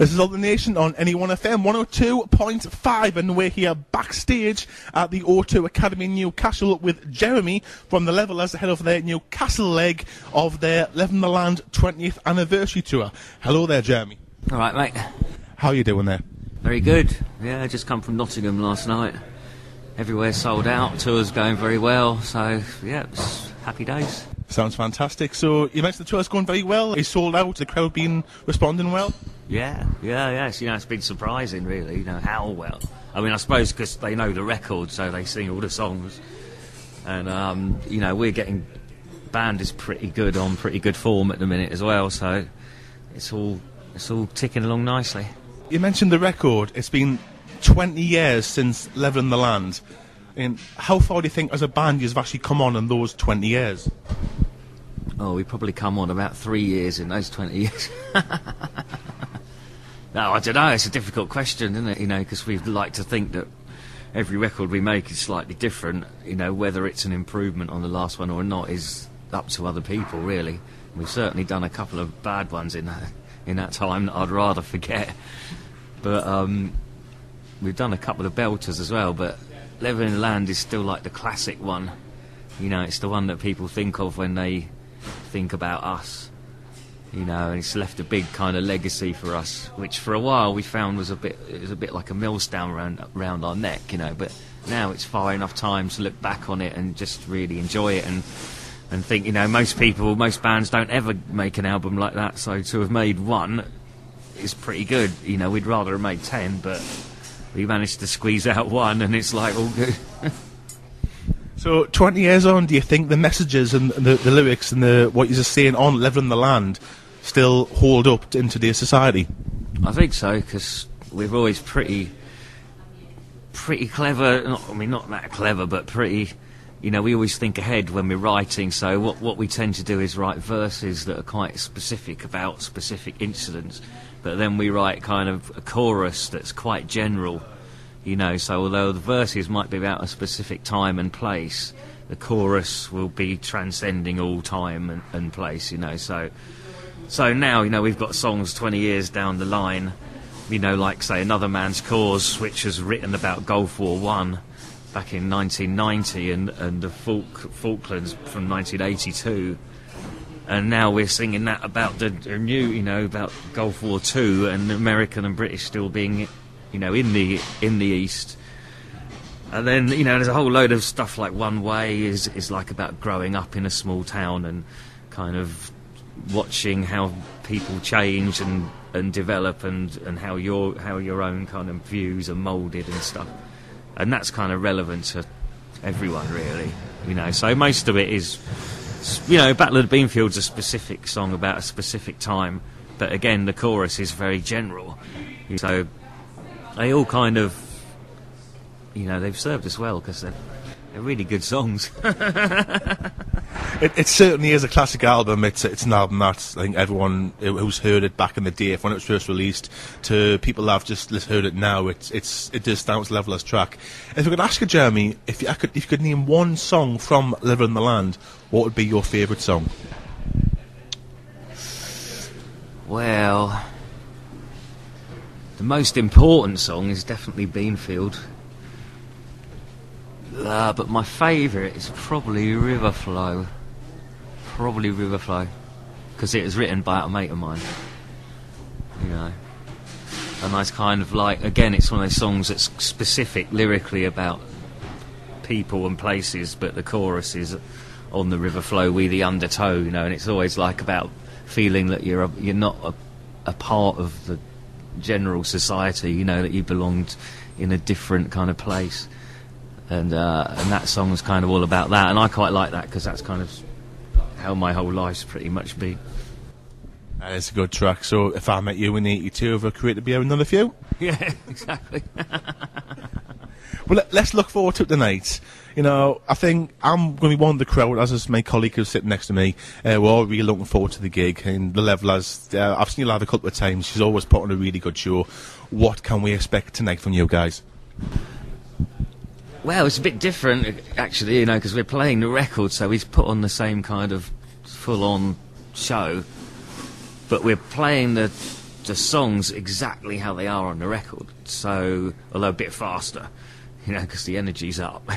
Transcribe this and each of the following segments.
This is AlterNation on NE1FM 102.5, and we're here backstage at the Newcastle Academy in Newcastle with Jeremy from the Levellers ahead of their Newcastle leg of their Live in the Land 20th anniversary tour. Hello there, Jeremy. All right, mate. How are you doing there? Very good. Yeah, I just come from Nottingham last night. Everywhere sold out, tour's going very well, so yeah, it's happy days. Sounds fantastic. So you mentioned the tour's going very well. It's sold out. The crowd been responding well. Yeah. It's been surprising, really. How well. I mean, I suppose because they know the record, so they sing all the songs. And we're getting band is pretty good on pretty good form at the minute as well. So it's all ticking along nicely. You mentioned the record. It's been 20 years since Live in the Land. And how far do you think as a band you've actually come on in those 20 years? Oh, we probably come on about 3 years in those 20 years. No, I don't know. It's a difficult question, isn't it? Because we'd like to think that every record we make is slightly different. Whether it's an improvement on the last one or not is up to other people, really. We've certainly done a couple of bad ones in that time that I'd rather forget. But we've done a couple of belters as well, but Live in the Land is still like the classic one. It's the one that people think of when they think about us. And it's left a big kind of legacy for us, which for a while we found was a bit like a millstone around our neck, but now it's far enough time to look back on it and just really enjoy it and think, most bands don't ever make an album like that, so to have made one is pretty good. We'd rather have made 10, but we managed to squeeze out one, and it's like all good. So 20 years on, do you think the messages and the lyrics and what you're saying on Live in the Land still hold up in today's society? I think so, because we're always pretty clever. Not that clever, but pretty. We always think ahead when we're writing. So what we tend to do is write verses that are quite specific about specific incidents, but then we write kind of a chorus that's quite general. So although the verses might be about a specific time and place, the chorus will be transcending all time and place. So now we've got songs 20 years down the line. Like say Another Man's Cause, which was written about Gulf War I back in 1990, and the Falklands from 1982. And now we're singing that about the new, about Gulf War II and American and British still being, in the East. And then, there's a whole load of stuff like One Way is like about growing up in a small town and kind of watching how people change and develop and how your own kind of views are moulded and stuff. And that's kind of relevant to everyone, really. So most of it is, Battle of the Beanfield's a specific song about a specific time, but again, the chorus is very general. So they all kind of, they've served us well because they're really good songs. It certainly is a classic album. It's an album that I think everyone who's heard it back in the day, when it was first released, to people that have just heard it now, it does stand to Levellers track. If I could ask you, Jeremy, if you could name one song from Live in the Land, what would be your favourite song? Well, the most important song is definitely Beanfield. But my favourite is probably River Flow. Because it was written by a mate of mine. And that's kind of like, again, it's one of those songs that's specific lyrically about people and places, but the chorus is on the river flow, we the undertow, and it's always like about feeling that you're not a part of the general society, that you belonged in a different kind of place. And that song's kind of all about that, and I quite like that because that's kind of how my whole life's pretty much been. It's a good track. So if I met you in '82, have I created beer another few? Yeah, exactly. Well, let's look forward to it tonight. I think I'm going to be one of the crowd, as is my colleague who's sitting next to me. We're all really looking forward to the gig, and the Levellers, I've seen you live a couple of times. She's always put on a really good show. What can we expect tonight from you guys? Well, it's a bit different, actually, because we're playing the record, so we've put on the same kind of full-on show, but we're playing the the songs exactly how they are on the record. So, although a bit faster, because the energy's up.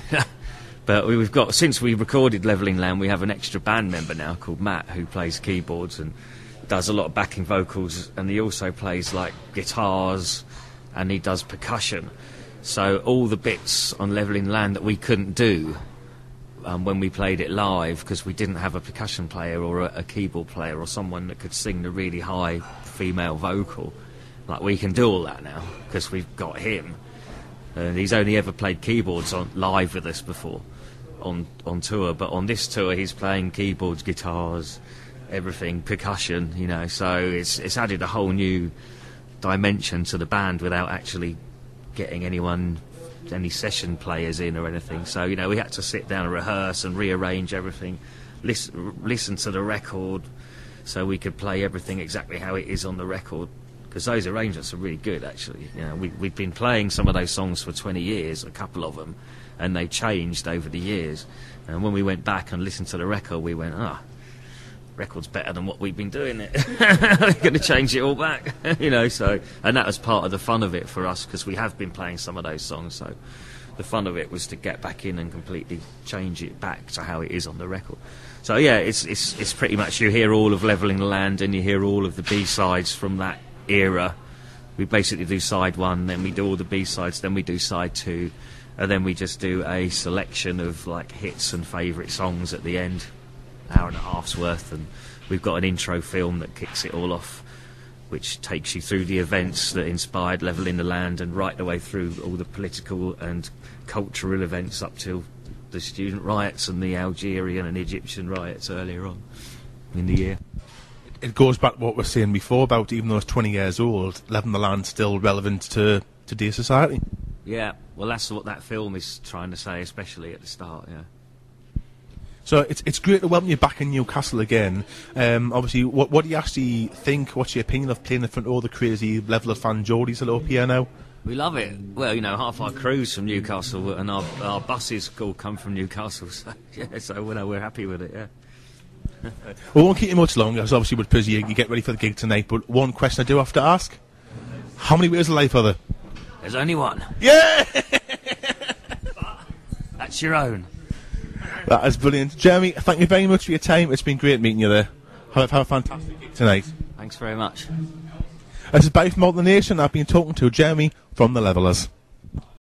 But we've got, since we recorded Levelling Land, we have an extra band member now called Matt, who plays keyboards and does a lot of backing vocals, and he also plays like guitars, and he does percussion. So all the bits on Levelling Land that we couldn't do when we played it live, because we didn't have a percussion player or a keyboard player or someone that could sing the really high female vocal, like, we can do all that now because we've got him. And he's only ever played keyboards on live with us before on tour, but on this tour he's playing keyboards, guitars, everything, percussion, so it's added a whole new dimension to the band without actually getting any session players in or anything. So we had to sit down and rehearse and rearrange everything, listen to the record so we could play everything exactly how it is on the record, because those arrangements are really good, actually. We've been playing some of those songs for 20 years, a couple of them, and they changed over the years, and when we went back and listened to the record, we went, record's better than what we've been doing it. We're going to change it all back. So, and that was part of the fun of it for us, because we have been playing some of those songs, so the fun of it was to get back in and completely change it back to how it is on the record. So yeah, it's pretty much, you hear all of Levelling the Land and you hear all of the B-sides from that era. We basically do side one, then we do all the B-sides, then we do side two, and then we just do a selection of like hits and favourite songs at the end, hour and a half's worth, and we've got an intro film that kicks it all off, which takes you through the events that inspired Levelling the Land and right the way through all the political and cultural events up till the student riots and the Algerian and Egyptian riots earlier on in the year. It goes back to what we were saying before about, even though it's 20 years old, Levelling the Land's still relevant to today's society. Yeah, well, that's what that film is trying to say, especially at the start, yeah. So it's great to welcome you back in Newcastle again. Obviously, what do you actually think? What's your opinion of playing in front of all the crazy level of fan Geordies that are up here now? We love it. Well, half our crew's from Newcastle, and our buses all come from Newcastle, so yeah, so we're happy with it, yeah. We won't keep you much longer, as obviously with Pizzy, you get ready for the gig tonight, but one question I do have to ask: how many ways of life are there? There's only one. Yeah! That's your own. That is brilliant. Jeremy, thank you very much for your time. It's been great meeting you there. Have a fantastic gig tonight. Thanks very much. This is Barry from AlterNation. I've been talking to Jeremy from The Levellers.